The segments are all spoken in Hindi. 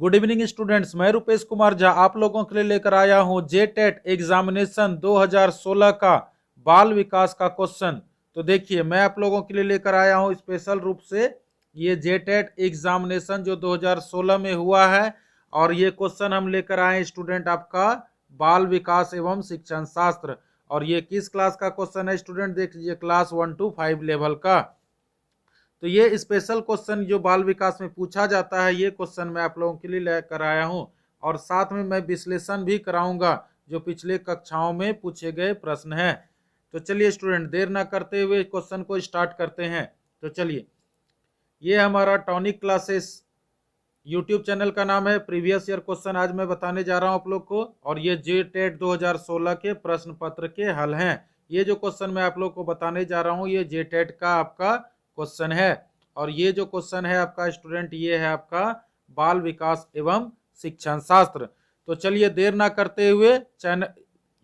गुड इवनिंग स्टूडेंट्स, मैं रुपेश कुमार झा आप लोगों के लिए लेकर आया हूं जेटेट एग्जामिनेशन 2016 का बाल विकास का क्वेश्चन। तो देखिए, मैं आप लोगों के लिए लेकर आया हूं स्पेशल रूप से ये जेटेट एग्जामिनेशन जो 2016 में हुआ है, और ये क्वेश्चन हम लेकर आए स्टूडेंट आपका बाल विकास एवं शिक्षण शास्त्र। और ये किस क्लास का क्वेश्चन है स्टूडेंट, देख लीजिए, क्लास 1 to 5 लेवल का। तो ये स्पेशल क्वेश्चन जो बाल विकास में पूछा जाता है, ये क्वेश्चन मैं आप लोगों के लिए लेकर आया हूं, और साथ में मैं विश्लेषण भी कराऊंगा जो पिछले कक्षाओं में पूछे गए प्रश्न हैं। तो चलिए स्टूडेंट, देर ना करते हुए क्वेश्चन को स्टार्ट करते हैं। तो चलिए, ये हमारा टॉनिक क्लासेस यूट्यूब चैनल का नाम है। प्रीवियस ईयर क्वेश्चन आज मैं बताने जा रहा हूं आप लोग को, और ये जेटेट 2016 के प्रश्न पत्र के हल हैं। ये जो क्वेश्चन मैं आप लोग को बताने जा रहा हूं, ये जेटेट का आपका क्वेश्चन है, और ये जो क्वेश्चन है आपका स्टूडेंट, ये है आपका बाल विकास एवं शिक्षण शास्त्र। तो चलिए, देर ना करते हुए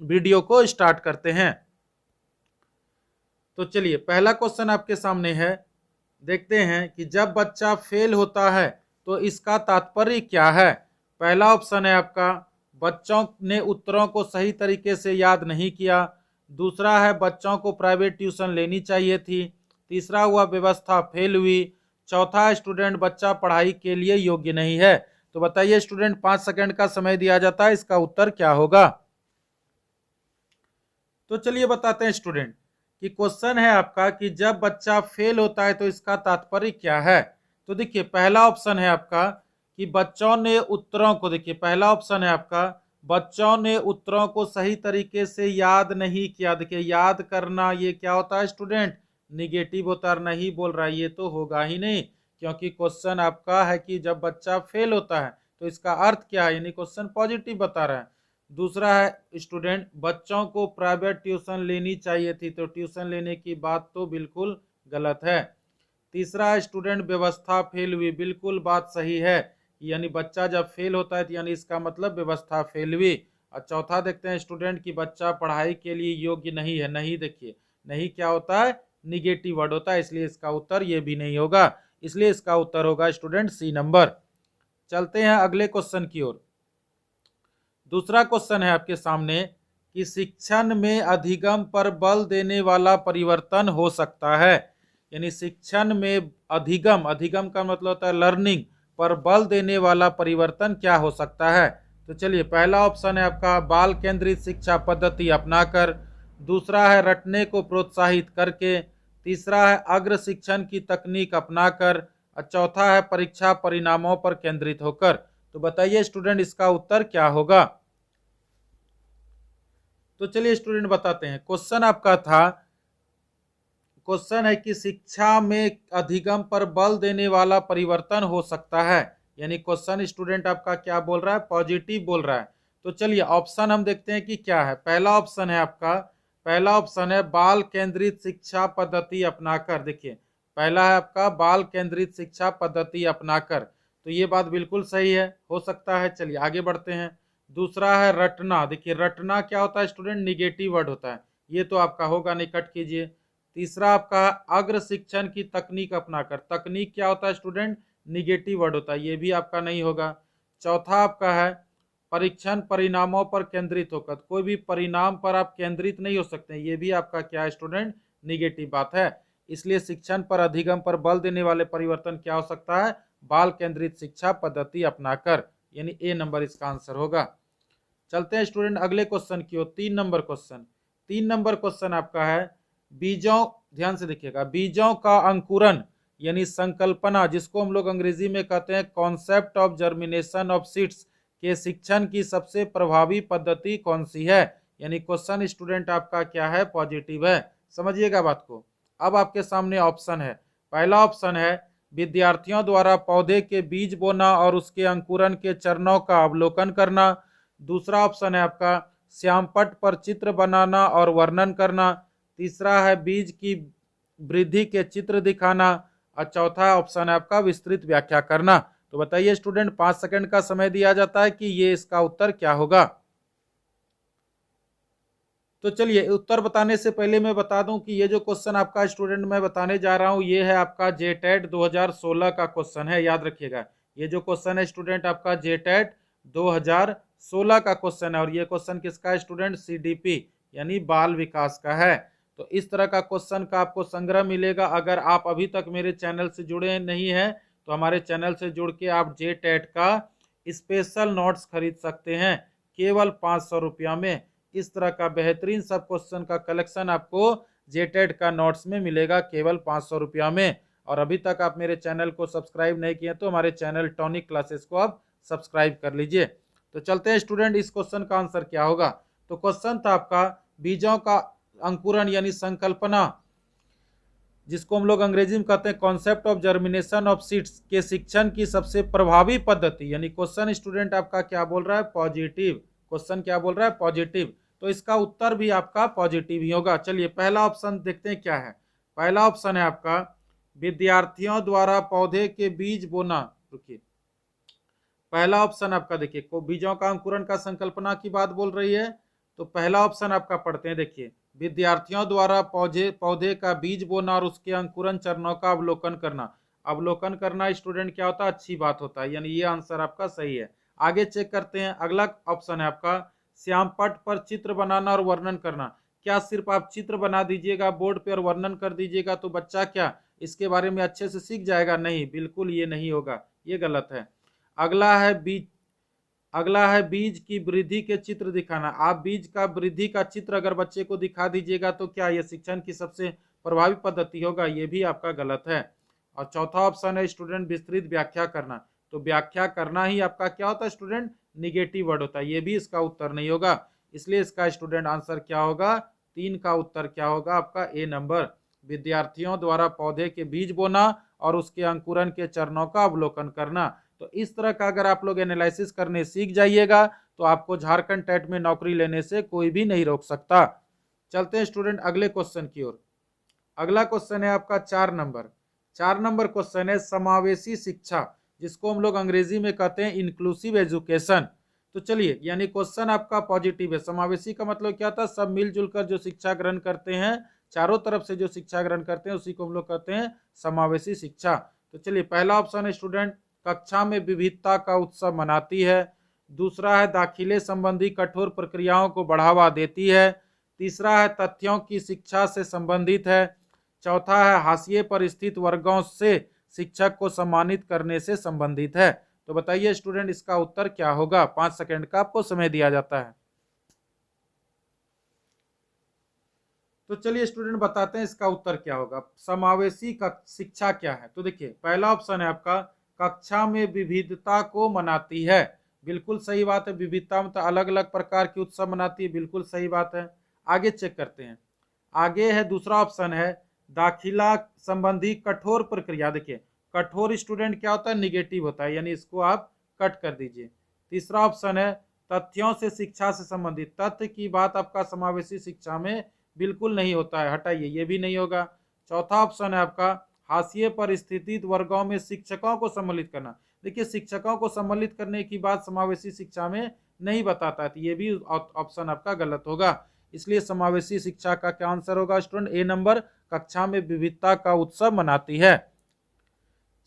वीडियो को स्टार्ट करते हैं। तो चलिए, पहला क्वेश्चन आपके सामने है, देखते हैं कि जब बच्चा फेल होता है तो इसका तात्पर्य क्या है। पहला ऑप्शन है आपका, बच्चों ने उत्तरों को सही तरीके से याद नहीं किया। दूसरा है, बच्चों को प्राइवेट ट्यूशन लेनी चाहिए थी। तीसरा हुआ, व्यवस्था फेल हुई। चौथा, स्टूडेंट बच्चा पढ़ाई के लिए योग्य नहीं है। तो बताइए स्टूडेंट, 5 सेकंड का समय दिया जाता है, इसका उत्तर क्या होगा। तो चलिए बताते हैं स्टूडेंट कि क्वेश्चन है आपका कि जब बच्चा फेल होता है तो इसका तात्पर्य क्या है। तो देखिए, पहला ऑप्शन है आपका कि बच्चों ने उत्तरों को, देखिए पहला ऑप्शन है आपका, बच्चों ने उत्तरों को सही तरीके से याद नहीं किया। देखिए, याद करना ये क्या होता है स्टूडेंट, निगेटिव होता है, नहीं बोल रहा है, ये तो होगा ही नहीं, क्योंकि क्वेश्चन आपका है कि जब बच्चा फेल होता है तो इसका अर्थ क्या है, यानी क्वेश्चन पॉजिटिव बता रहा है। दूसरा है स्टूडेंट, बच्चों को प्राइवेट ट्यूशन लेनी चाहिए थी, तो ट्यूशन लेने की बात तो बिल्कुल गलत है। तीसरा है स्टूडेंट, व्यवस्था फेल हुई, बिल्कुल बात सही है, यानी बच्चा जब फेल होता है तो यानी इसका मतलब व्यवस्था फेल हुई। और चौथा देखते हैं स्टूडेंट कि बच्चा पढ़ाई के लिए योग्य नहीं है। नहीं, देखिए नहीं क्या होता है, निगेटिव वर्ड होता है, इसलिए इसका उत्तर ये भी नहीं होगा, इसलिए इसका उत्तर होगा स्टूडेंट सी नंबर। चलते हैं अगले क्वेश्चन की ओर। दूसरा क्वेश्चन है आपके सामने कि शिक्षण में अधिगम पर बल देने वाला परिवर्तन हो सकता है, यानी शिक्षण में अधिगम, अधिगम का मतलब होता है लर्निंग, पर बल देने वाला परिवर्तन क्या हो सकता है। तो चलिए, पहला ऑप्शन है आपका, बाल केंद्रित शिक्षा पद्धति अपनाकर। दूसरा है, रटने को प्रोत्साहित करके। तीसरा है, अग्र शिक्षण की तकनीक अपनाकर। और चौथा है, परीक्षा परिणामों पर केंद्रित होकर। तो बताइए स्टूडेंट, इसका उत्तर क्या होगा। तो चलिए स्टूडेंट बताते हैं, क्वेश्चन आपका था, क्वेश्चन है कि शिक्षा में अधिगम पर बल देने वाला परिवर्तन हो सकता है, यानी क्वेश्चन स्टूडेंट आपका क्या बोल रहा है, पॉजिटिव बोल रहा है। तो चलिए ऑप्शन हम देखते हैं कि क्या है। पहला ऑप्शन है आपका, पहला ऑप्शन है बाल केंद्रित शिक्षा पद्धति अपनाकर। देखिए, पहला है आपका बाल केंद्रित शिक्षा पद्धति अपनाकर, तो ये बात बिल्कुल सही है, हो सकता है। चलिए आगे बढ़ते हैं। दूसरा है रटना। देखिए, रटना क्या होता है स्टूडेंट, निगेटिव वर्ड होता है, ये तो आपका होगा नहीं, कट कीजिए। तीसरा आपका अग्र शिक्षण की तकनीक अपनाकर। तकनीक क्या होता है स्टूडेंट, निगेटिव वर्ड होता है, ये भी आपका नहीं होगा। चौथा आपका है परीक्षण परिणामों पर केंद्रित होकर। कोई भी परिणाम पर आप केंद्रित नहीं हो सकते, ये भी आपका क्या है स्टूडेंट, निगेटिव बात है। इसलिए शिक्षण पर अधिगम पर बल देने वाले परिवर्तन क्या हो सकता है, बाल केंद्रित शिक्षा पद्धति अपनाकर, यानी ए नंबर इसका आंसर होगा। चलते हैं स्टूडेंट अगले क्वेश्चन की ओर। 3 नंबर क्वेश्चन, 3 नंबर क्वेश्चन आपका है, बीजों, ध्यान से देखिएगा, बीजों का अंकुरन यानी संकल्पना, जिसको हम लोग अंग्रेजी में कहते हैं concept of germination of seeds, के शिक्षण की सबसे प्रभावी पद्धति कौन सी है। यानी क्वेश्चन स्टूडेंट आपका क्या है, पॉजिटिव है, समझिएगा बात को। अब आपके सामने ऑप्शन है, पहला ऑप्शन है विद्यार्थियों द्वारा पौधे के बीज बोना और उसके अंकुरन के चरणों का अवलोकन करना। दूसरा ऑप्शन है आपका श्यामपट्ट पर चित्र बनाना और वर्णन करना। तीसरा है बीज की वृद्धि के चित्र दिखाना। और चौथा ऑप्शन है आपका विस्तृत व्याख्या करना। तो बताइए स्टूडेंट, 5 सेकंड का समय दिया जाता है कि ये इसका उत्तर क्या होगा। तो चलिए, उत्तर बताने से पहले मैं बता दूं कि ये जो क्वेश्चन आपका स्टूडेंट मैं बताने जा रहा हूं, ये है आपका जेटेट 2016 का क्वेश्चन है, याद रखिएगा। ये जो क्वेश्चन है स्टूडेंट आपका जेटेट 2016 का क्वेश्चन है और ये क्वेश्चन किसका है स्टूडेंट, सीडीपी यानी बाल विकास का है। तो इस तरह का क्वेश्चन का आपको संग्रह मिलेगा। अगर आप अभी तक मेरे चैनल से जुड़े नहीं हैं तो हमारे चैनल से जुड़ के आप जेटेट का स्पेशल नोट्स खरीद सकते हैं केवल 500 रुपया में। इस तरह का बेहतरीन सब क्वेश्चन का कलेक्शन आपको जेटेट का नोट्स में मिलेगा केवल 500 रुपया में। और अभी तक आप मेरे चैनल को सब्सक्राइब नहीं किए तो हमारे चैनल टॉनिक क्लासेस को आप सब्सक्राइब कर लीजिए। तो चलते हैं स्टूडेंट, इस क्वेश्चन का आंसर क्या होगा। तो क्वेश्चन था आपका बीजों का अंकुरण यानी संकल्पना, जिसको हम लोग अंग्रेजी में कहते हैं concept of germination of seeds के शिक्षण की सबसे प्रभावी पद्धति, यानी क्वेश्चन स्टूडेंट आपका क्या बोल रहा है, पॉजिटिव। क्वेश्चन क्या बोल रहा है, पॉजिटिव। तो इसका उत्तर भी आपका पॉजिटिव ही होगा। चलिए पहला ऑप्शन देखते हैं क्या है। पहला ऑप्शन है आपका विद्यार्थियों द्वारा पौधे के बीज बोना। रुकिए, पहला ऑप्शन आपका देखिए बीजों का अंकुरण का संकल्पना की बात बोल रही है। तो पहला ऑप्शन आपका पढ़ते हैं, देखिए विद्यार्थियों द्वारा पौधे का बीज बोना और उसके अंकुरण चरणों का अवलोकन करना। अवलोकन करना स्टूडेंट क्या होता है, अच्छी बात होता है, यानी ये आंसर आपका सही है। आगे चेक करते हैं, अगला ऑप्शन है आपका श्यामपट्ट पर चित्र बनाना और वर्णन करना। क्या सिर्फ आप चित्र बना दीजिएगा बोर्ड पे और वर्णन कर दीजिएगा तो बच्चा क्या इसके बारे में अच्छे से सीख जाएगा? नहीं, बिल्कुल ये नहीं होगा, ये गलत है। अगला है बीज की वृद्धि के चित्र दिखाना। आप बीज का वृद्धि का चित्र अगर बच्चे को दिखा दीजिएगा तो क्या यह शिक्षण की सबसे प्रभावी पद्धति होगा? ये भी आपका गलत है। और चौथा ऑप्शन है स्टूडेंट विस्तृत व्याख्या करना। तो व्याख्या करना ही आपका क्या होता है स्टूडेंट, निगेटिव वर्ड होता है, ये भी इसका उत्तर नहीं होगा। इसलिए इसका स्टूडेंट आंसर क्या होगा, 3 का उत्तर क्या होगा आपका ए नंबर, विद्यार्थियों द्वारा पौधे के बीज बोना और उसके अंकुरण के चरणों का अवलोकन करना। तो इस तरह का अगर आप लोग एनालिसिस करने सीख जाइएगा तो आपको झारखंड टेट में नौकरी लेने से कोई भी नहीं रोक सकता। चलते हैं स्टूडेंट अगले क्वेश्चन की ओर। अगला क्वेश्चन है आपका 4 नंबर। 4 नंबर क्वेश्चन है समावेशी शिक्षा, जिसको हम लोग अंग्रेजी में कहते हैं इंक्लूसिव एजुकेशन। तो चलिए, यानी क्वेश्चन आपका पॉजिटिव है। समावेशी का मतलब क्या था, सब मिलजुल कर जो शिक्षा ग्रहण करते हैं, चारों तरफ से जो शिक्षा ग्रहण करते हैं उसी को हम लोग कहते हैं समावेशी शिक्षा। तो चलिए पहला ऑप्शन है स्टूडेंट कक्षा में विविधता का उत्सव मनाती है। दूसरा है दाखिले संबंधी कठोर प्रक्रियाओं को बढ़ावा देती है। तीसरा है तथ्यों की शिक्षा से संबंधित है। चौथा है हाशिए पर स्थित वर्गों से शिक्षक को सम्मानित करने से संबंधित है। तो बताइए स्टूडेंट इसका उत्तर क्या होगा। 5 सेकंड का आपको समय दिया जाता है। तो चलिए स्टूडेंट बताते हैं इसका उत्तर क्या होगा। समावेशी शिक्षा क्या है? तो देखिए पहला ऑप्शन है आपका कक्षा में विविधता को मनाती है। बिल्कुल सही बात है, विविधता मतलब अलग अलग प्रकार की उत्सव मनाती है, बिल्कुल सही बात है। आगे चेक करते हैं, आगे है दूसरा ऑप्शन है दाखिला संबंधी कठोर प्रक्रिया। देखिए कठोर स्टूडेंट क्या होता है, निगेटिव होता है, यानी इसको आप कट कर दीजिए। तीसरा ऑप्शन है तथ्यों से शिक्षा से संबंधित। तथ्य की बात आपका समावेशी शिक्षा में बिल्कुल नहीं होता है, हटाइए, ये भी नहीं होगा। चौथा ऑप्शन है आपका हाशिए पर स्थित वर्गों में शिक्षकों को सम्मिलित करना। देखिए शिक्षकों को सम्मिलित करने की बात समावेशी शिक्षा में नहीं बताता है, तो ये भी ऑप्शन आपका गलत होगा। इसलिए समावेशी शिक्षा का क्या आंसर होगा स्टूडेंट, ए नंबर, कक्षा में विविधता का उत्सव मनाती है।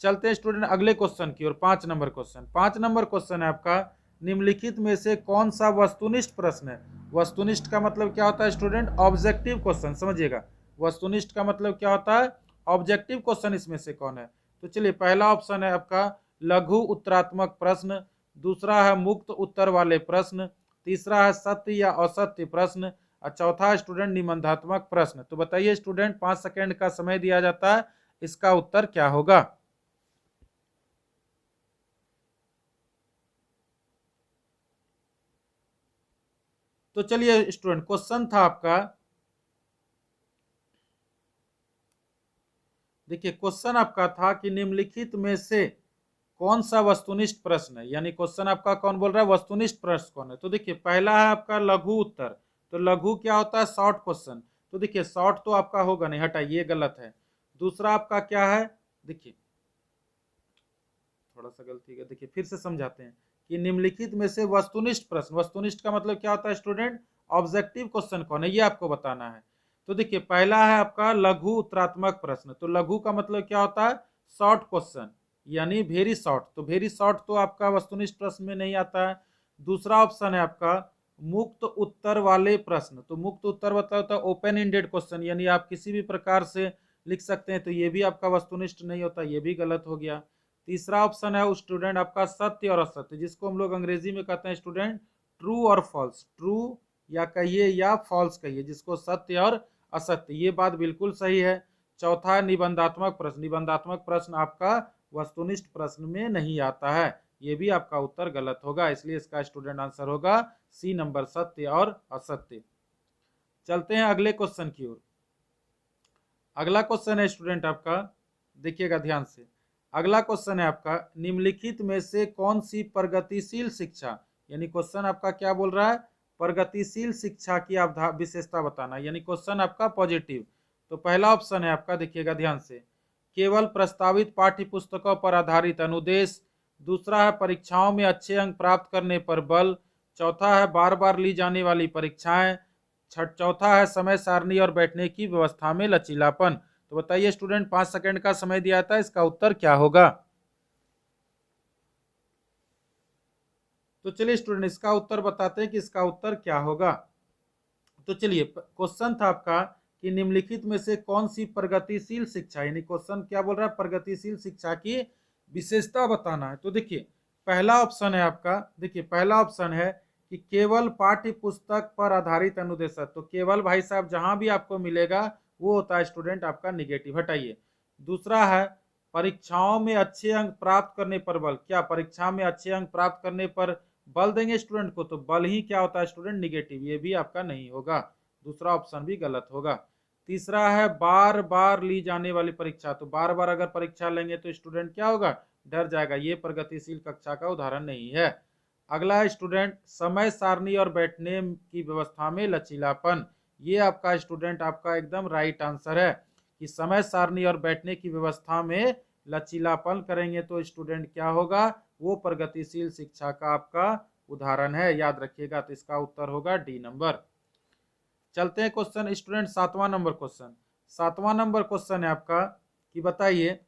चलते हैं स्टूडेंट अगले क्वेश्चन की ओर। 5 नंबर क्वेश्चन। 5 नंबर क्वेश्चन है आपका निम्नलिखित में से कौन सा वस्तुनिष्ठ प्रश्न है। वस्तुनिष्ठ का मतलब क्या होता है स्टूडेंट, ऑब्जेक्टिव क्वेश्चन, समझिएगा। वस्तुनिष्ठ का मतलब क्या होता है, ऑब्जेक्टिव क्वेश्चन इसमें से कौन है। तो चलिए पहला ऑप्शन है आपका लघु उत्तरात्मक प्रश्न। दूसरा है मुक्त उत्तर वाले प्रश्न। तीसरा है सत्य या असत्य प्रश्न। और चौथा है स्टूडेंट निबंधात्मक प्रश्न। तो बताइए स्टूडेंट 5 सेकंड का समय दिया जाता है, इसका उत्तर क्या होगा। तो चलिए स्टूडेंट क्वेश्चन था आपका, देखिए क्वेश्चन आपका था कि निम्नलिखित में से कौन सा वस्तुनिष्ठ प्रश्न है, यानी क्वेश्चन आपका कौन बोल रहा है, वस्तुनिष्ठ प्रश्न कौन है। तो देखिए पहला है आपका लघु उत्तर। तो लघु क्या होता है, शॉर्ट क्वेश्चन। तो देखिए शॉर्ट तो आपका होगा नहीं, हटाइए, ये गलत है। दूसरा आपका क्या है, देखिए थोड़ा सा गलती है, देखिए फिर से समझाते हैं कि निम्नलिखित में से वस्तुनिष्ठ प्रश्न, वस्तुनिष्ठ का मतलब क्या होता है स्टूडेंट, ऑब्जेक्टिव क्वेश्चन कौन है, ये आपको बताना है। तो देखिए पहला है आपका लघु उत्तरात्मक प्रश्न। तो लघु का मतलब क्या होता है, शॉर्ट क्वेश्चन। यानी वेरी शॉर्ट, तो वेरी शॉर्ट तो आपका वस्तुनिष्ठ प्रश्न में नहीं आता है। दूसरा ऑप्शन है आपका मुक्त उत्तर वाले प्रश्न, तो मुक्त उत्तर मतलब होता है ओपन एंडेड क्वेश्चन, यानी आप किसी भी प्रकार से लिख सकते हैं, तो ये भी आपका वस्तुनिष्ठ नहीं होता, ये भी गलत हो गया। तीसरा ऑप्शन है स्टूडेंट आपका सत्य और असत्य, जिसको हम लोग अंग्रेजी में कहते हैं स्टूडेंट ट्रू और फॉल्स, ट्रू या कहिए या फॉल्स कहिए, जिसको सत्य और असत्य, ये बात बिल्कुल सही है। चौथा है निबंधात्मक प्रश्न, निबंधात्मक प्रश्न आपका वस्तुनिष्ठ प्रश्न में नहीं आता है, ये भी आपका उत्तर गलत होगा, इसलिए इसका स्टूडेंट आंसर होगा सी नंबर, सत्य और असत्य। चलते हैं अगले क्वेश्चन की ओर। अगला क्वेश्चन है स्टूडेंट आपका, देखिएगा ध्यान से, अगला क्वेश्चन है आपका निम्नलिखित में से कौन सी प्रगतिशील शिक्षा, यानी क्वेश्चन आपका क्या बोल रहा है, प्रगतिशील शिक्षा की विशेषता बताना, यानी क्वेश्चन आपका पॉजिटिव। तो पहला ऑप्शन है आपका, देखिएगा ध्यान से, केवल प्रस्तावित पाठ्य पुस्तकों पर आधारित अनुदेश। दूसरा है परीक्षाओं में अच्छे अंक प्राप्त करने पर बल। चौथा है बार बार ली जाने वाली परीक्षाएं। चौथा है समय सारणी और बैठने की व्यवस्था में लचीलापन। तो बताइए स्टूडेंट, 5 सेकंड का समय दिया था, इसका उत्तर क्या होगा। तो चलिए स्टूडेंट इसका उत्तर बताते हैं कि इसका उत्तर क्या होगा। तो चलिए क्वेश्चन था आपका कि निम्नलिखित में से कौन सी प्रगतिशील शिक्षा, यानी क्वेश्चन क्या बोल रहा है, प्रगतिशील शिक्षा की विशेषता बताना है। तो देखिए पहला ऑप्शन है आपका, देखिए पहला ऑप्शन है कि केवल पाठ्य पुस्तक पर आधारित अनुदेशक, तो केवल भाई साहब जहां भी आपको मिलेगा वो होता है स्टूडेंट आपका निगेटिव, हटाइए। दूसरा है परीक्षाओं में अच्छे अंक प्राप्त करने पर बल, क्या परीक्षा में अच्छे अंक प्राप्त करने पर बल देंगे स्टूडेंट को, तो बल ही क्या होता है स्टूडेंट निगेटिव, ये भी आपका नहीं होगा, दूसरा ऑप्शन भी गलत होगा। तीसरा है बार बार ली जाने वाली परीक्षा, तो बार बार अगर परीक्षा लेंगे तो स्टूडेंट क्या होगा, डर जाएगा, ये प्रगतिशील कक्षा का उदाहरण नहीं है। अगला है स्टूडेंट समय सारणी और बैठने की व्यवस्था में लचीलापन, ये आपका स्टूडेंट आपका एकदम राइट आंसर है कि समय सारणी और बैठने की व्यवस्था में लचीलापन करेंगे तो स्टूडेंट क्या होगा, वो प्रगतिशील शिक्षा का आपका उदाहरण है, याद रखिएगा। तो इसका उत्तर होगा डी नंबर। चलते हैं क्वेश्चन स्टूडेंट 7वां नंबर क्वेश्चन। 7वां नंबर क्वेश्चन है आपका कि बताइए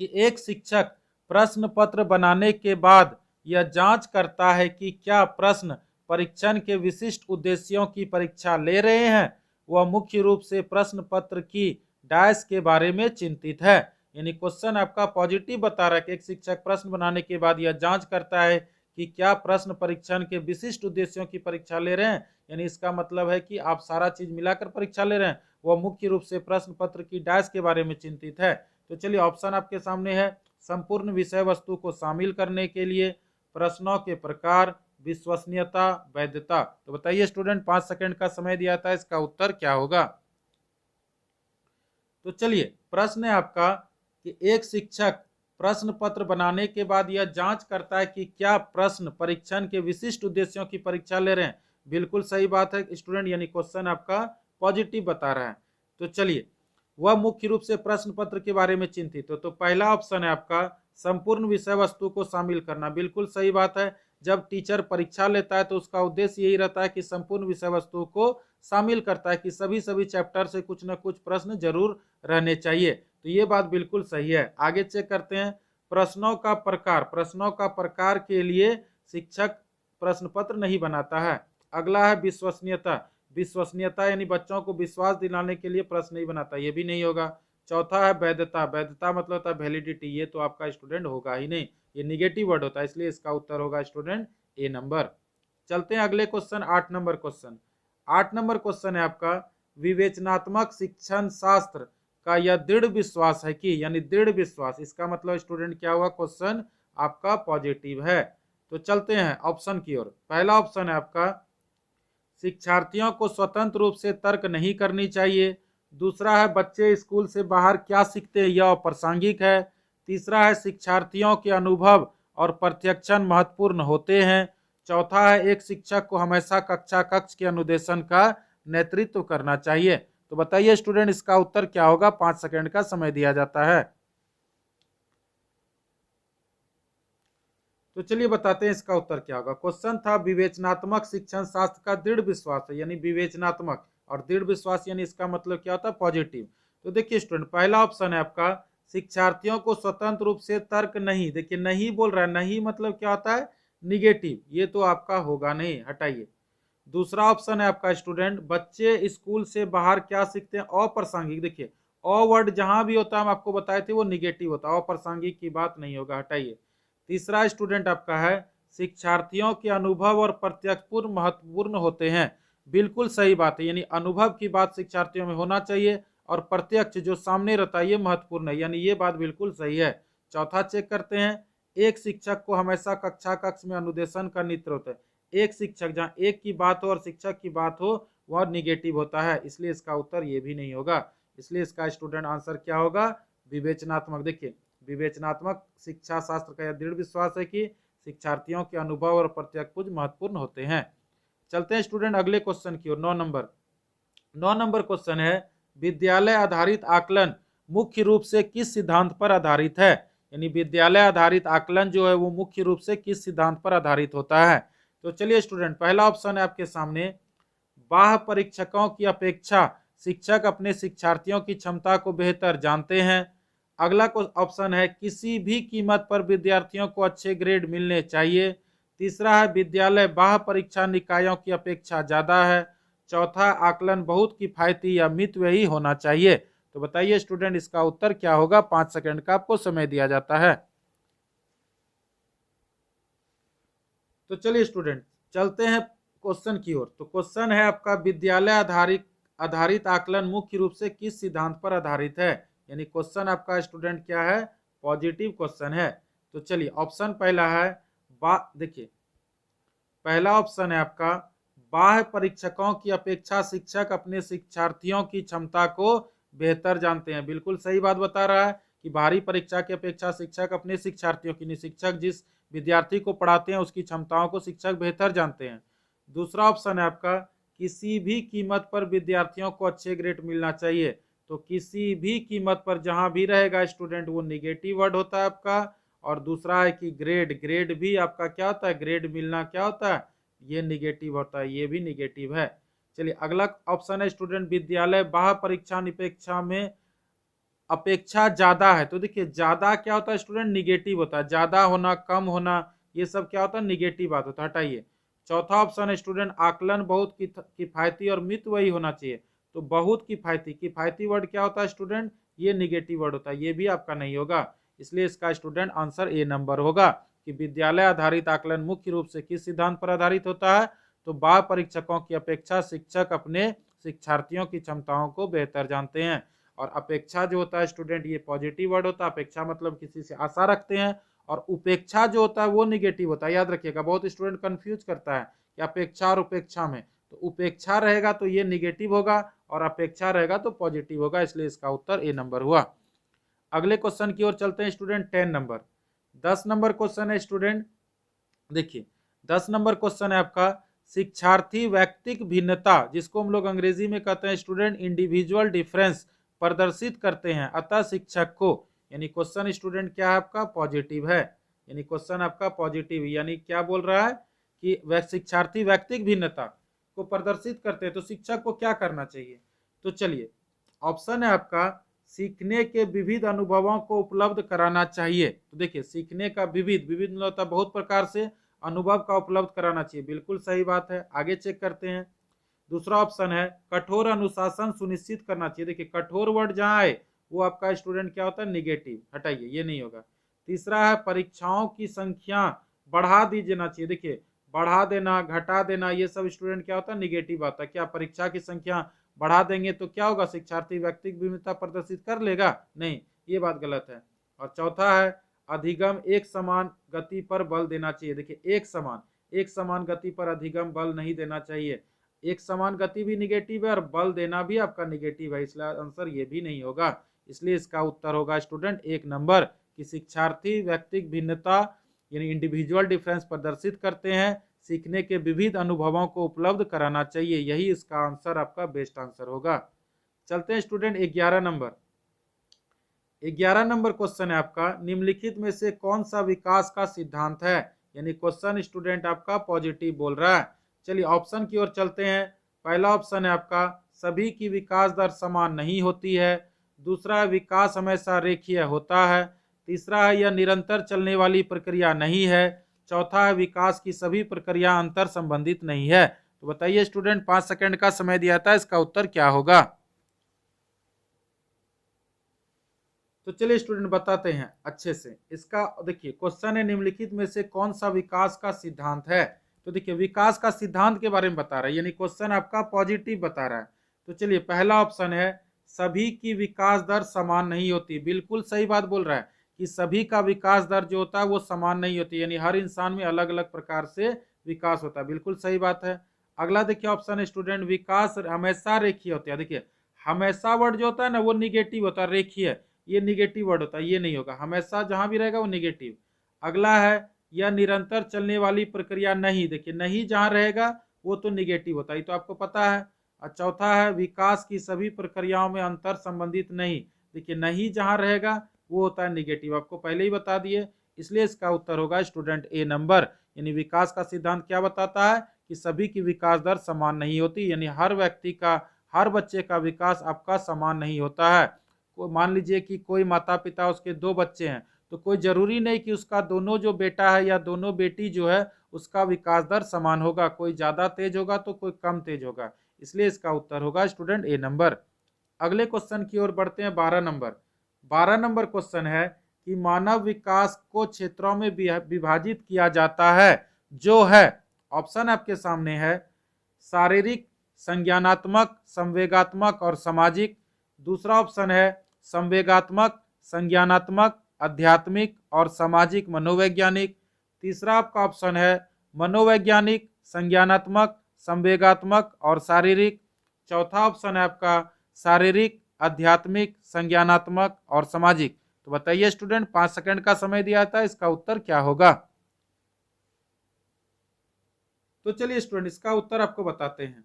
कि एक शिक्षक प्रश्न पत्र बनाने के बाद यह जांच करता है कि क्या प्रश्न परीक्षण के विशिष्ट उद्देश्यों की परीक्षा ले रहे हैं, वह मुख्य रूप से प्रश्न पत्र की डायस के बारे में चिंतित है। यानी क्वेश्चन आपका पॉजिटिव बता रहा है कि एक शिक्षक प्रश्न बनाने के बाद यह जांच करता है कि क्या प्रश्न परीक्षण के विशिष्ट उद्देश्यों की परीक्षा ले रहे हैं, यानी इसका मतलब है कि आप सारा चीज मिलाकर परीक्षा ले रहे हैं, वह मुख्य रूप से प्रश्न पत्र की डायस के बारे में चिंतित है। तो चलिए ऑप्शन आपके सामने है, संपूर्ण विषय वस्तु को शामिल करने के लिए, प्रश्नों के प्रकार, विश्वसनीयता, वैधता। तो बताइए स्टूडेंट, 5 सेकंड का समय दिया था, इसका उत्तर क्या होगा। तो चलिए प्रश्न है आपका कि एक शिक्षक प्रश्न पत्र बनाने के बाद यह जांच करता है कि क्या प्रश्न परीक्षण के विशिष्ट उद्देश्यों की परीक्षा ले रहे हैं, बिल्कुल सही बात है स्टूडेंट, यानी क्वेश्चन आपका पॉजिटिव बता रहा है। तो चलिए वह मुख्य रूप से प्रश्न पत्र के बारे में चिंतित हो, तो पहला ऑप्शन है आपका संपूर्ण विषय वस्तु को शामिल करना, बिल्कुल सही बात है। जब टीचर परीक्षा लेता है तो उसका उद्देश्य यही रहता है कि संपूर्ण विषय वस्तु को शामिल करता है कि सभी चैप्टर से कुछ न कुछ प्रश्न जरूर रहने चाहिए, तो ये बात बिल्कुल सही है। आगे चेक करते हैं प्रश्नों का प्रकार, प्रश्नों का प्रकार के लिए शिक्षक प्रश्न पत्र नहीं बनाता है। अगला है विश्वसनीयता, विश्वसनीयता यानी बच्चों को विश्वास दिलाने के लिए प्रश्न नहीं बनाता, ये भी नहीं होगा। चौथा है वैधता, वैधता मतलब होता है वैलिडिटी, ये तो आपका स्टूडेंट होगा ही नहीं, ये निगेटिव वर्ड होता है, इसलिए इसका उत्तर होगा स्टूडेंट ए नंबर। चलते हैं अगले question 8 number question. 8 number question है आपका विवेचनात्मक शिक्षण शास्त्र का यह दृढ़ विश्वास है कि, यानी दृढ़ विश्वास, इसका मतलब स्टूडेंट क्या हुआ, क्वेश्चन आपका पॉजिटिव है। तो चलते हैं ऑप्शन की ओर। पहला ऑप्शन है आपका शिक्षार्थियों को स्वतंत्र रूप से तर्क नहीं करनी चाहिए। दूसरा है बच्चे स्कूल से बाहर क्या सीखते हैं यह प्रासंगिक है। तीसरा है शिक्षार्थियों के अनुभव और प्रत्यक्षण महत्वपूर्ण होते हैं। चौथा है एक शिक्षक को हमेशा कक्षा कक्ष के अनुदेशन का नेतृत्व करना चाहिए। तो बताइए स्टूडेंट इसका उत्तर क्या होगा, 5 सेकंड का समय दिया जाता है। तो चलिए बताते हैं इसका उत्तर क्या होगा। क्वेश्चन था विवेचनात्मक शिक्षण शास्त्र का दृढ़ विश्वास है, यानी विवेचनात्मक और दृढ़ विश्वास यानी इसका मतलब क्या होता है, पॉजिटिव। तो देखिए स्टूडेंट पहला ऑप्शन है आपका शिक्षार्थियों को स्वतंत्र रूप से तर्क नहीं, देखिए नहीं बोल रहा है, नहीं मतलब क्या होता है, निगेटिव, ये तो आपका होगा नहीं, हटाइए। दूसरा ऑप्शन है आपका स्टूडेंट, बच्चे स्कूल से बाहर क्या सीखते हैं, अप्रासंगिक, देखिए अ वर्ड जहां भी होता है हम आपको बताए थे वो निगेटिव होता है, अप्रासंगिक की बात नहीं होगा, हटाइए। तीसरा स्टूडेंट आपका है, शिक्षार्थियों के अनुभव और प्रत्यक्षपूर्ण महत्वपूर्ण होते हैं, बिल्कुल सही बात है, यानी अनुभव की बात शिक्षार्थियों में होना चाहिए और प्रत्यक्ष जो सामने रहता है ये महत्वपूर्ण है, यानी ये बात बिल्कुल सही है। चौथा चेक करते हैं, एक शिक्षक को हमेशा कक्षा कक्ष में अनुदेशन का नेतृत्व होता है, एक शिक्षक, जहाँ एक की बात हो और शिक्षक की बात हो वह निगेटिव होता है, इसलिए इसका उत्तर ये भी नहीं होगा। इसलिए इसका स्टूडेंट आंसर क्या होगा, विवेचनात्मक। देखिए विवेचनात्मक शिक्षा शास्त्र का यह दृढ़ विश्वास है कि शिक्षार्थियों के अनुभव और प्रत्यक्ष महत्वपूर्ण होते हैं। चलते हैं स्टूडेंट अगले क्वेश्चन की ओर। 9 नंबर क्वेश्चन है, विद्यालय आधारित आकलन मुख्य रूप से किस सिद्धांत पर आधारित है, यानी विद्यालय आधारित आकलन जो है वो मुख्य रूप से किस सिद्धांत पर आधारित होता है। तो चलिए स्टूडेंट, पहला ऑप्शन है आपके सामने, बाह्य परीक्षकों की अपेक्षा शिक्षक अपने शिक्षार्थियों की क्षमता को बेहतर जानते हैं। अगला ऑप्शन है, किसी भी कीमत पर विद्यार्थियों को अच्छे ग्रेड मिलने चाहिए। तीसरा है, विद्यालय बाह्य परीक्षा निकायों की अपेक्षा ज्यादा है। चौथा, आकलन बहुत किफायती या मितव्ययी होना चाहिए। तो बताइए स्टूडेंट इसका उत्तर क्या होगा, 5 सेकंड का आपको समय दिया जाता है। तो चलिए स्टूडेंट चलते हैं क्वेश्चन की ओर। तो क्वेश्चन है आपका, विद्यालय आधारित आकलन मुख्य रूप से किस सिद्धांत पर आधारित है, यानी क्वेश्चन आपका स्टूडेंट क्या है, पॉजिटिव क्वेश्चन है। तो चलिए ऑप्शन पहला है, देखिए पहला ऑप्शन है आपका, बाह्य परीक्षकों की अपेक्षा शिक्षक अपने शिक्षार्थियों की क्षमता को बेहतर जानते हैं, बिल्कुल सही बात बता रहा है कि बाहरी परीक्षा की अपेक्षा शिक्षक अपने शिक्षार्थियों की, शिक्षक जिस विद्यार्थी को पढ़ाते हैं उसकी क्षमताओं को शिक्षक बेहतर जानते हैं। दूसरा ऑप्शन है आपका, किसी भी कीमत पर विद्यार्थियों को अच्छे ग्रेड मिलना चाहिए। तो किसी भी कीमत पर जहां भी रहेगा स्टूडेंट वो निगेटिव वर्ड होता है आपका। और दूसरा है कि ग्रेड भी आपका क्या होता है, ग्रेड मिलना क्या होता है, ये निगेटिव होता है, ये भी निगेटिव है। चलिए अगला ऑप्शन है स्टूडेंट, विद्यालय बाह्य परीक्षा निपेक्षा में अपेक्षा ज्यादा है। तो देखिए ज्यादा क्या होता है स्टूडेंट, निगेटिव होता है, ज्यादा होना, कम होना, ये सब क्या होता है, निगेटिव बात होता है, हटाइए। चौथा ऑप्शन है स्टूडेंट, आकलन बहुत किफायती और मितव्ययी होना चाहिए। तो बहुत किफायती, किफायती वर्ड क्या होता है स्टूडेंट, ये निगेटिव वर्ड होता है, ये भी आपका नहीं होगा। इसलिए इसका स्टूडेंट आंसर ए नंबर होगा कि विद्यालय आधारित आकलन मुख्य रूप से किस सिद्धांत पर आधारित होता है, तो बाह्य परीक्षकों की अपेक्षा शिक्षक अपने शिक्षार्थियों की क्षमताओं को बेहतर जानते हैं। और अपेक्षा जो होता है स्टूडेंट ये पॉजिटिव वर्ड होता है, अपेक्षा मतलब किसी से आशा रखते हैं, और उपेक्षा जो होता है वो निगेटिव होता है, याद रखिएगा, बहुत स्टूडेंट कंफ्यूज करता है कि अपेक्षा और उपेक्षा में, तो उपेक्षा रहेगा तो ये निगेटिव होगा और अपेक्षा रहेगा तो पॉजिटिव होगा, इसलिए इसका उत्तर ए नंबर हुआ। अगले क्वेश्चन की ओर चलते हैं स्टूडेंट, 10 नंबर। 10 नंबर क्वेश्चन है स्टूडेंट, देखिए 10 नंबर क्वेश्चन है आपका, शिक्षार्थी व्यक्तिक भिन्नता जिसको हम लोग अंग्रेजी में कहते हैं स्टूडेंट इंडिविजुअल डिफरेंस प्रदर्शित करते हैं, अतः शिक्षक को, यानी क्वेश्चन स्टूडेंट क्या है आपका, पॉजिटिव है, यानी क्वेश्चन आपका पॉजिटिव, यानी क्या बोल रहा है कि शिक्षार्थी व्यक्तिक भिन्नता को प्रदर्शित करते हैं तो शिक्षक को क्या करना चाहिए। तो चलिए ऑप्शन है आपका, सीखने के विविध अनुभवों को उपलब्ध कराना चाहिए। तो देखिए सीखने का विविध मतलब बहुत प्रकार से अनुभव का उपलब्ध कराना चाहिए, बिल्कुल सही बात है। आगे चेक करते हैं, दूसरा ऑप्शन है, कठोर अनुशासन सुनिश्चित करना चाहिए। देखिए कठोर वर्ड जहां आए वो आपका स्टूडेंट क्या होता है, निगेटिव, हटाइए, ये नहीं होगा। तीसरा है, परीक्षाओं की संख्या बढ़ा दी जाना चाहिए। देखिए बढ़ा देना, घटा देना, ये सब स्टूडेंट क्या होता है, निगेटिव आता है। क्या परीक्षा की संख्या बढ़ा देंगे तो क्या होगा, शिक्षार्थी व्यक्तिगत भिन्नता प्रदर्शित कर लेगा, नहीं, ये बात गलत है। और चौथा है, अधिगम एक समान गति पर बल देना चाहिए। देखिए एक समान गति पर अधिगम बल नहीं देना चाहिए, एक समान गति भी निगेटिव है और बल देना भी आपका निगेटिव है, इसलिए आंसर ये भी नहीं होगा। इसलिए इसका उत्तर होगा स्टूडेंट 1 नंबर कि शिक्षार्थी व्यक्तिगत भिन्नता यानी इंडिविजुअल डिफरेंस प्रदर्शित करते हैं, सीखने के विविध अनुभवों को उपलब्ध कराना चाहिए, यही इसका आंसर आपका बेस्ट आंसर होगा। चलते हैं स्टूडेंट 11 नंबर। 11 नंबर क्वेश्चन है आपका, निम्नलिखित में से कौन सा विकास का सिद्धांत है, यानी क्वेश्चन स्टूडेंट आपका पॉजिटिव बोल रहा है। चलिए ऑप्शन की ओर चलते हैं। पहला ऑप्शन है आपका, सभी की विकास दर समान नहीं होती है। दूसरा है विकास हमेशा रेखीय होता है, तीसरा है यह निरंतर चलने वाली प्रक्रिया नहीं है, चौथा है विकास की सभी प्रक्रिया अंतर संबंधित नहीं है। तो बताइए स्टूडेंट, 5 सेकंड का समय दिया था, इसका उत्तर क्या होगा? तो चलिए स्टूडेंट बताते हैं अच्छे से। इसका देखिए क्वेश्चन है निम्नलिखित में से कौन सा विकास का सिद्धांत है। तो देखिए विकास का सिद्धांत के बारे में बता रहा है, यानी क्वेश्चन आपका पॉजिटिव बता रहा है। तो चलिए पहला ऑप्शन है सभी की विकास दर समान नहीं होती। बिल्कुल सही बात बोल रहा है कि सभी का विकास दर जो होता है वो समान नहीं होती, यानी हर इंसान में अलग अलग प्रकार से विकास होता है। बिल्कुल सही बात है। अगला देखिए ऑप्शन है स्टूडेंट विकास हमेशा रेखीय होता है। देखिए हमेशा वर्ड जो होता है ना वो निगेटिव होता है, रेखीय ये निगेटिव वर्ड होता है, ये नहीं होगा, हमेशा जहां भी रहेगा वो निगेटिव। अगला है यह निरंतर चलने वाली प्रक्रिया नहीं। देखिए नहीं जहां रहेगा वो तो निगेटिव होता है, तो आपको पता है। और चौथा है विकास की सभी प्रक्रियाओं में अंतर संबंधित नहीं। देखिए नहीं जहां रहेगा वो होता है निगेटिव, आपको पहले ही बता दिए। इसलिए इसका उत्तर होगा स्टूडेंट ए नंबर। यानी विकास का सिद्धांत क्या बताता है कि सभी की विकास दर समान नहीं होती, यानी हर व्यक्ति का, हर बच्चे का विकास आपका समान नहीं होता है। मान लीजिए कि कोई माता पिता उसके 2 बच्चे हैं, तो कोई जरूरी नहीं कि उसका दोनों जो बेटा है या दोनों बेटी जो है उसका विकास दर समान होगा, कोई ज्यादा तेज होगा तो कोई कम तेज होगा। इसलिए इसका उत्तर होगा स्टूडेंट ए नंबर। अगले क्वेश्चन की ओर बढ़ते हैं। 12 नंबर। 12 नंबर क्वेश्चन है कि मानव विकास को क्षेत्रों में विभाजित किया जाता है जो है, ऑप्शन आपके सामने है, शारीरिक, संज्ञानात्मक, संवेगात्मक और सामाजिक। दूसरा ऑप्शन है संवेगात्मक, संज्ञानात्मक, आध्यात्मिक और सामाजिक मनोवैज्ञानिक। तीसरा आपका ऑप्शन है मनोवैज्ञानिक, संज्ञानात्मक, संवेगात्मक और शारीरिक। चौथा ऑप्शन है आपका शारीरिक, आध्यात्मिक, संज्ञानात्मक और सामाजिक। तो बताइए स्टूडेंट, 5 सेकंड का समय दिया था, इसका उत्तर क्या होगा? तो चलिए स्टूडेंट इसका उत्तर आपको बताते हैं।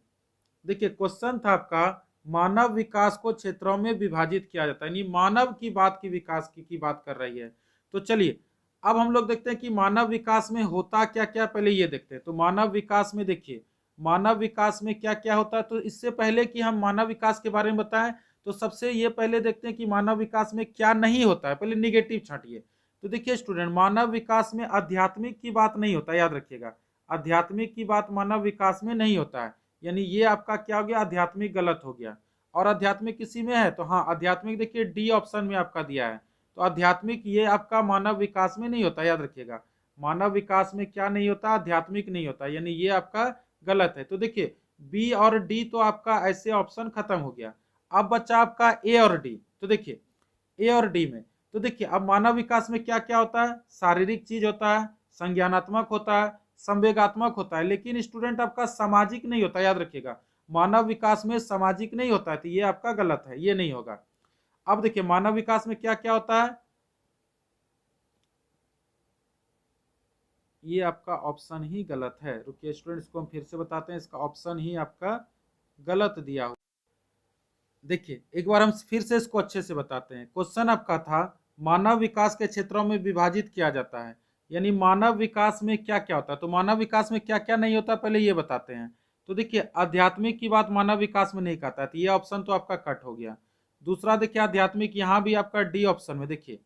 देखिए क्वेश्चन था आपका मानव विकास को क्षेत्रों में विभाजित किया जाता है, यानी मानव की बात की विकास की बात कर रही है। तो चलिए अब हम लोग देखते हैं कि मानव विकास में होता क्या क्या, पहले ये देखते हैं। तो मानव विकास में देखिए मानव विकास में क्या क्या होता है। तो इससे पहले कि हम मानव विकास के बारे में बताएं तो सबसे ये पहले देखते हैं कि मानव विकास में क्या नहीं होता है, पहले निगेटिव छांटिए। तो देखिए स्टूडेंट मानव विकास में आध्यात्मिक की बात नहीं होता, याद रखिएगा आध्यात्मिक की बात मानव विकास में नहीं होता है, यानी ये आपका क्या हो गया, आध्यात्मिक गलत हो गया। और आध्यात्मिक किसी में है तो हाँ आध्यात्मिक देखिए डी ऑप्शन में आपका दिया है। तो आध्यात्मिक ये आपका मानव विकास में नहीं होता, याद रखिएगा मानव विकास में क्या नहीं होता, आध्यात्मिक नहीं होता, यानी ये आपका गलत है। तो देखिए बी और डी तो आपका ऐसे ऑप्शन खत्म हो गया। अब बचा आपका ए और डी। तो देखिए ए और डी में तो देखिए अब मानव विकास में क्या क्या होता है, शारीरिक चीज होता है, संज्ञानात्मक होता है, संवेगात्मक होता है, लेकिन स्टूडेंट आपका सामाजिक नहीं होता, याद रखिएगा मानव विकास में सामाजिक नहीं होता है, तो ये आपका गलत है, ये नहीं होगा। अब देखिए मानव विकास में क्या क्या होता है, ये आपका ऑप्शन ही गलत है। रुकिए स्टूडेंट्स को हम फिर से बताते हैं, इसका ऑप्शन ही आपका गलत दिया हो। देखिए एक बार हम फिर से इसको अच्छे से बताते हैं। क्वेश्चन आपका था मानव विकास के क्षेत्रों में विभाजित किया जाता है, यानी मानव विकास में क्या क्या होता है। तो मानव विकास में क्या क्या नहीं होता पहले ये बताते हैं। तो देखिए आध्यात्मिक की बात मानव विकास में नहीं कहता है, तो ये ऑप्शन तो आपका कट हो गया। दूसरा देखिए आध्यात्मिक यहाँ भी आपका डी ऑप्शन में। देखिए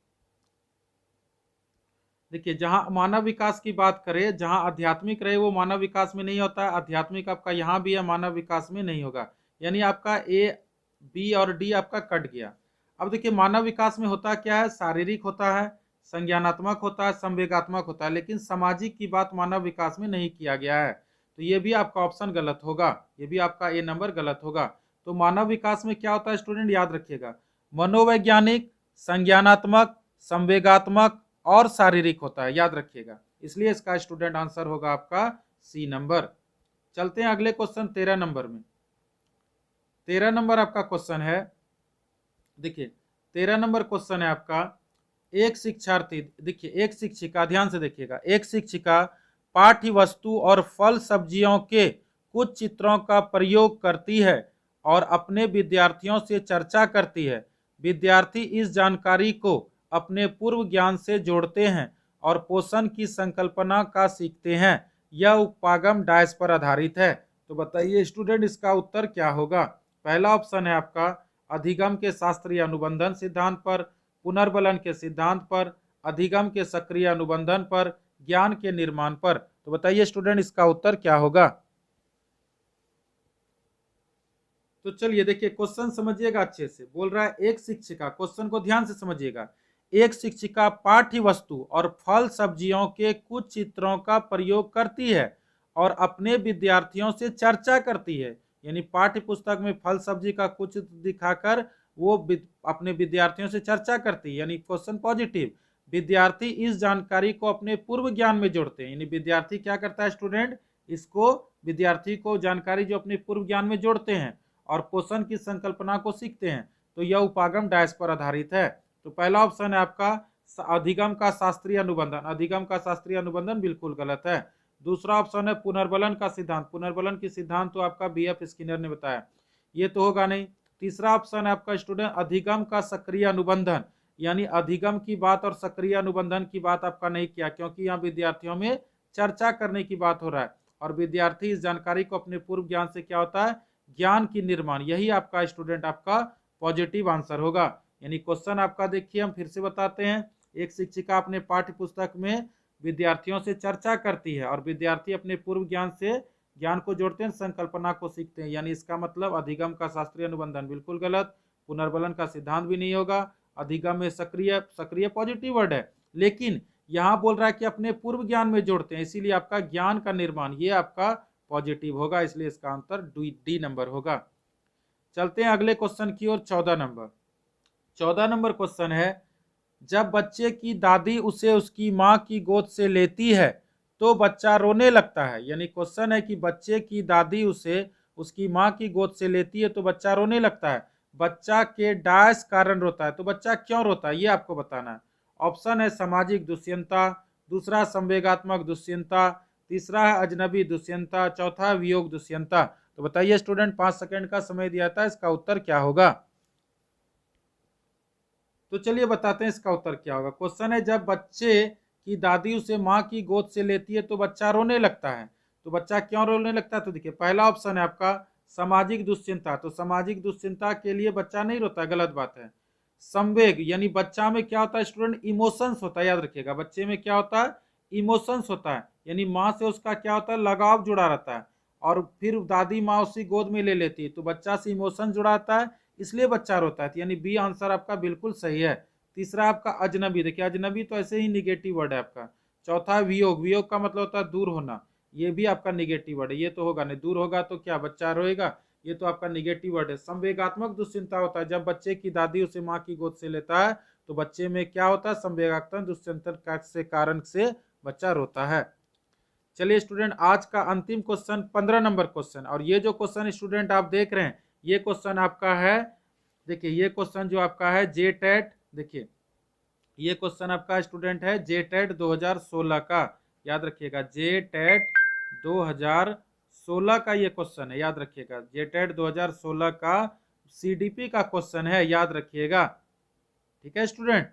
देखिए जहां मानव विकास की बात करें, जहां आध्यात्मिक रहे वो मानव विकास में नहीं होता है, आध्यात्मिक आपका यहाँ भी है, मानव विकास में नहीं होगा, यानी आपका ए बी और डी आपका कट गया। अब देखिए मानव विकास में होता क्या है, शारीरिक होता है, संज्ञानात्मक होता है, संवेगात्मक होता है, लेकिन सामाजिक की बात मानव विकास में नहीं किया गया है, तो ये भी आपका ऑप्शन गलत होगा, ये भी आपका ए नंबर गलत होगा। तो मानव विकास में क्या होता है स्टूडेंट, याद रखिएगा मनोवैज्ञानिक, संज्ञानात्मक, संवेगात्मक और शारीरिक होता है, याद रखिएगा। इसलिए इसका स्टूडेंट आंसर होगा आपका सी नंबर। चलते हैं अगले क्वेश्चन 13 नंबर में। 13 नंबर आपका क्वेश्चन है, देखिए 13 नंबर क्वेश्चन है आपका, एक शिक्षार्थी, देखिए एक शिक्षिका, ध्यान से देखिएगा, एक शिक्षिका पाठ्य वस्तु और फल सब्जियों के कुछ चित्रों का प्रयोग करती है और अपने विद्यार्थियों से चर्चा करती है। विद्यार्थी इस जानकारी को अपने पूर्व ज्ञान से जोड़ते हैं और पोषण की संकल्पना का सीखते हैं। यह उपागम डायस पर आधारित है। तो बताइए स्टूडेंट इसका उत्तर क्या होगा। पहला ऑप्शन है आपका अधिगम के शास्त्रीय अनुबंधन सिद्धांत पर, पुनर्बलन के सिद्धांत पर, अधिगम के सक्रिय अनुबंधन पर, ज्ञान के निर्माण पर। तो बताइए स्टूडेंट इसका उत्तर क्या होगा। तो चलिए देखिए क्वेश्चन समझिएगा अच्छे से। बोल रहा है एक शिक्षिका, क्वेश्चन को ध्यान से समझिएगा, एक शिक्षिका पाठ्य वस्तु और फल सब्जियों के कुछ चित्रों का प्रयोग करती है और अपने विद्यार्थियों से चर्चा करती है। यानी पाठ्य पुस्तक में फल सब्जी का कुछ दिखाकर वो अपने विद्यार्थियों से चर्चा करती है, यानी क्वेश्चन पॉजिटिव। विद्यार्थी इस जानकारी को अपने पूर्व ज्ञान में जोड़ते हैं, यानी विद्यार्थी क्या करता है स्टूडेंट, इसको विद्यार्थी को जानकारी जो अपने पूर्व ज्ञान में जोड़ते हैं और पोषण की संकल्पना को सीखते हैं। तो यह उपागम डैश पर आधारित है। तो पहला ऑप्शन है आपका अधिगम का शास्त्रीय अनुबंधन, अधिगम का शास्त्रीय अनुबंधन बिल्कुल गलत है। दूसरा ऑप्शन है पुनर्बलन का सिद्धांत, पुनर्बलन की सिद्धांत तो आपका बीएफ स्किनर ने बताया, ये तो होगा नहीं। तीसरा ऑप्शन है आपका स्टूडेंट अधिगम का सक्रिय अनुबंधन, यानी अधिगम की बात और सक्रिय अनुबंधन की बात आपका नहीं किया, क्योंकि यहाँ विद्यार्थियों में चर्चा करने की बात हो रहा है और विद्यार्थी इस जानकारी को अपने पूर्व ज्ञान से क्या होता है, ज्ञान की निर्माण। यही आपका स्टूडेंट आपका पॉजिटिव आंसर होगा। यानी क्वेश्चन आपका देखिए हम फिर से बताते हैं, एक शिक्षिका अपने पाठ्य पुस्तक में विद्यार्थियों से चर्चा करती है और विद्यार्थी अपने पूर्व ज्ञान से ज्ञान को जोड़ते हैं, संकल्पना को सीखते हैं। यानी इसका मतलब अधिगम का शास्त्रीय अनुबंधन बिल्कुल गलत, पुनर्बलन का सिद्धांत भी नहीं होगा। अधिगम में सक्रिय, सक्रिय पॉजिटिव वर्ड है, लेकिन यहाँ बोल रहा है कि अपने पूर्व ज्ञान में जोड़ते हैं, इसीलिए आपका ज्ञान का निर्माण ये आपका पॉजिटिव होगा, इसलिए इसका आंसर डी नंबर होगा। चलते हैं अगले क्वेश्चन की ओर। 14 नंबर, 14 नंबर क्वेश्चन है, जब बच्चे की दादी उसे उसकी माँ की गोद से लेती है तो बच्चा रोने लगता है। यानी क्वेश्चन है कि बच्चे की दादी उसे उसकी माँ की गोद से लेती है तो बच्चा रोने लगता है, बच्चा के डैश कारण रोता है, तो बच्चा क्यों रोता है ये आपको बताना है। ऑप्शन है सामाजिक दुष्यंता, दूसरा संवेगात्मक दुष्यंता, तीसरा है अजनबी दुष्यंता, चौथा है वियोग दुष्यंता। तो बताइए स्टूडेंट 5 सेकंड का समय दिया था, इसका उत्तर क्या होगा। तो चलिए बताते हैं इसका उत्तर क्या होगा। क्वेश्चन है जब बच्चे की दादी उसे माँ की गोद से लेती है तो बच्चा रोने लगता है, तो बच्चा क्यों रोने लगता है। तो देखिए पहला ऑप्शन है आपका सामाजिक दुश्चिंता, तो सामाजिक दुश्चिंता के लिए बच्चा नहीं रोता, गलत बात है। संवेग, यानी बच्चा में क्या होता है स्टूडेंट, इमोशंस होता है, याद रखिएगा बच्चे में क्या होता है, इमोशंस होता है, यानी माँ से उसका क्या होता है, लगाव जुड़ा रहता है और फिर दादी माँ उसी गोद में ले लेती है तो बच्चा से इमोशन जुड़ा रहता है, इसलिए बच्चा रोता है। यानी बी आंसर आपका बिल्कुल सही है। तीसरा आपका अजनबी, देखिए अजनबी तो ऐसे ही निगेटिव वर्ड है आपका। चौथा वियोग, वियोग का मतलब होता है दूर होना, ये भी आपका निगेटिव वर्ड है, ये तो होगा नहीं, दूर होगा तो क्या बच्चा रोएगा, ये तो आपका निगेटिव वर्ड है। संवेगात्मक दुश्चिंता होता है, जब बच्चे की दादी उसे माँ की गोद से लेता है तो बच्चे में क्या होता है, संवेगात्मक दुश्चिंता से कारण से बच्चा रोता है। चलिए स्टूडेंट आज का अंतिम क्वेश्चन 15 नंबर क्वेश्चन, और ये जो क्वेश्चन स्टूडेंट आप देख रहे हैं ये क्वेश्चन आपका है, देखिए ये क्वेश्चन जो आपका है जेटेट, देखिए ये क्वेश्चन आपका स्टूडेंट है जेटेट 2016 का, याद रखिएगा जेटेट 2016 का ये क्वेश्चन है, याद रखिएगा जेटेट 2016 का सीडीपी का क्वेश्चन है, याद रखिएगा, ठीक है स्टूडेंट।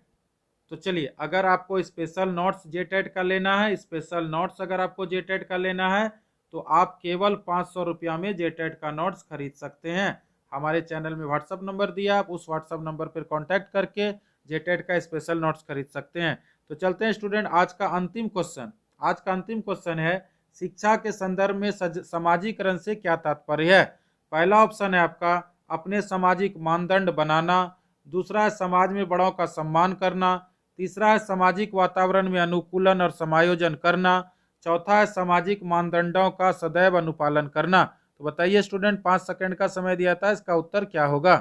तो चलिए अगर आपको स्पेशल नोट्स जेटेट का लेना है, स्पेशल नोट्स अगर आपको जेटेट का लेना है तो आप केवल 500 रुपया में जेटेट का नोट्स खरीद सकते हैं। हमारे चैनल में व्हाट्सअप नंबर दिया, आप उस व्हाट्सअप नंबर पर कांटेक्ट करके जेटेट का स्पेशल नोट्स खरीद सकते हैं। तो चलते हैं स्टूडेंट आज का अंतिम क्वेश्चन। आज का अंतिम क्वेश्चन है शिक्षा के संदर्भ में समाजीकरण से क्या तात्पर्य है। पहला ऑप्शन है आपका अपने सामाजिक मानदंड बनाना, दूसरा है समाज में बड़ों का सम्मान करना, तीसरा है सामाजिक वातावरण में अनुकूलन और समायोजन करना, चौथा है सामाजिक मानदंडों का सदैव अनुपालन करना। तो बताइए स्टूडेंट 5 सेकंड का समय दिया था, इसका उत्तर क्या होगा।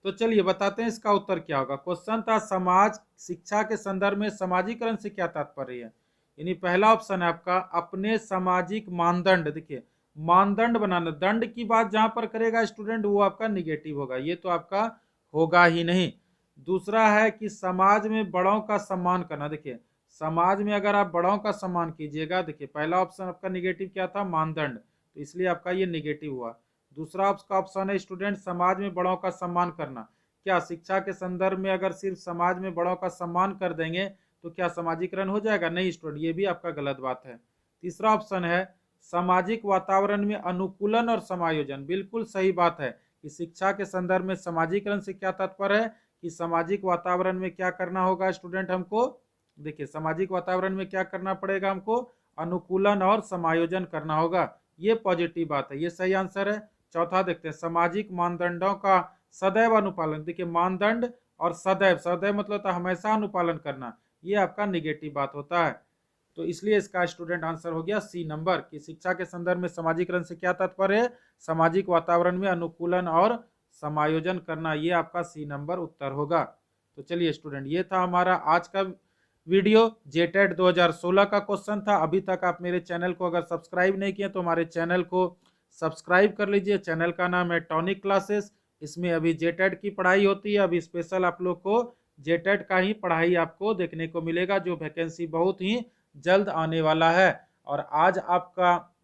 तो चलिए बताते हैं इसका उत्तर क्या होगा। क्वेश्चन था समाज शिक्षा के संदर्भ में समाजीकरण से क्या तात्पर्य है, यानी पहला ऑप्शन है आपका अपने सामाजिक मानदंड, देखिए मानदंड बनाना, दंड की बात जहां पर करेगा स्टूडेंट वो आपका निगेटिव होगा, ये तो आपका होगा ही नहीं। दूसरा है कि समाज में बड़ों का सम्मान करना, देखिए समाज में अगर आप बड़ों का सम्मान कीजिएगा, देखिए पहला ऑप्शन आपका निगेटिव क्या था, मानदंड, तो इसलिए आपका ये निगेटिव हुआ। दूसरा आपका ऑप्शन है स्टूडेंट समाज में बड़ों का सम्मान करना, क्या शिक्षा के संदर्भ में अगर सिर्फ समाज में बड़ों का सम्मान कर देंगे तो क्या समाजीकरण हो जाएगा, नहीं स्टूडेंट ये भी आपका गलत बात है। तीसरा ऑप्शन है सामाजिक वातावरण में अनुकूलन और समायोजन, बिल्कुल सही बात है कि शिक्षा के संदर्भ में समाजीकरण से क्या तात्पर्य है कि सामाजिक वातावरण में क्या करना होगा स्टूडेंट हमको। देखिए सामाजिक वातावरण में क्या करना पड़ेगा हमको, अनुकूलन और समायोजन करना होगा। ये पॉजिटिव बात है, ये सही आंसर है। चौथा देखते हैं, सामाजिक मानदंडों का सदैव अनुपालन। देखिए मानदंड और सदैव, सदैव मतलब तो हमेशा अनुपालन करना, ये आपका निगेटिव बात होता है। तो इसलिए इसका स्टूडेंट आंसर हो गया सी नंबर कि शिक्षा के संदर्भ में सामाजिकरण से क्या तात्पर्य है, सामाजिक वातावरण में अनुकूलन और समायोजन करना, ये आपका सी नंबर उत्तर होगा। तो चलिए स्टूडेंट, ये था हमारा आज का वीडियो, जेटेट 2016 का क्वेश्चन था। अभी तक आप मेरे चैनल को अगर सब्सक्राइब नहीं किए तो हमारे चैनल को सब्सक्राइब कर लीजिए। चैनल का नाम है टॉनिक क्लासेस। इसमें अभी जेटेट की पढ़ाई होती है। अभी स्पेशल आप लोग को जेटेट का ही पढ़ाई आपको देखने को मिलेगा, जो वैकेंसी बहुत ही जल्द आने वाला है। और आज आपका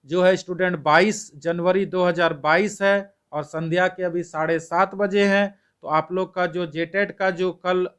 जो है स्टूडेंट 22 जनवरी 2022 है और संध्या के अभी 7:30 बजे हैं। तो आप लोग का जो जेटेट का जो कल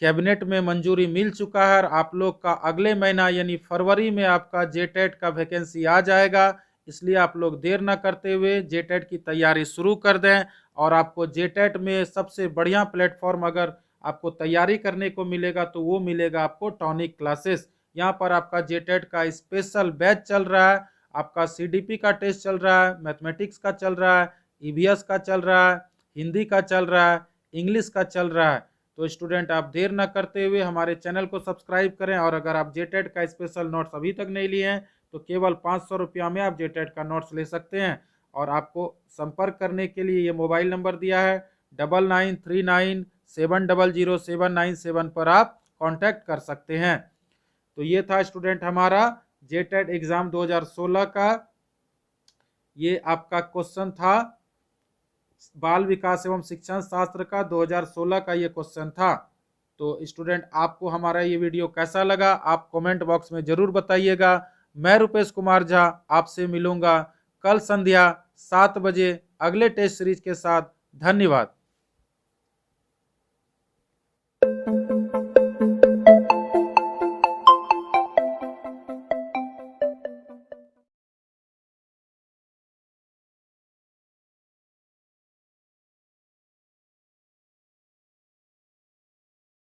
कैबिनेट में मंजूरी मिल चुका है और आप लोग का अगले महीना यानी फरवरी में आपका जेटेट का वैकेंसी आ जाएगा। इसलिए आप लोग देर ना करते हुए जेटेट की तैयारी शुरू कर दें। और आपको जेटेट में सबसे बढ़िया प्लेटफॉर्म अगर आपको तैयारी करने को मिलेगा तो वो मिलेगा आपको टॉनिक क्लासेस। यहाँ पर आपका जेटेट का स्पेशल बैच चल रहा है, आपका सीडीपी का टेस्ट चल रहा है, मैथमेटिक्स का चल रहा है, ईवीएस का चल रहा है, हिंदी का चल रहा है, इंग्लिश का चल रहा है। तो स्टूडेंट आप देर न करते हुए हमारे चैनल को सब्सक्राइब करें। और अगर आप जेटेट का स्पेशल नोट्स अभी तक नहीं लिए हैं तो केवल 500 रुपया में आप जेटेट का नोट्स ले सकते हैं। और आपको संपर्क करने के लिए ये मोबाइल नंबर दिया है 9939700797 पर आप कांटेक्ट कर सकते हैं। तो ये था स्टूडेंट हमारा जेटेट एग्जाम 2016 का, ये आपका क्वेश्चन था बाल विकास एवं शिक्षण शास्त्र का 2016 का ये क्वेश्चन था। तो स्टूडेंट आपको हमारा ये वीडियो कैसा लगा आप कमेंट बॉक्स में जरूर बताइएगा। मैं रुपेश कुमार झा आपसे मिलूंगा कल संध्या 7 बजे अगले टेस्ट सीरीज के साथ। धन्यवाद।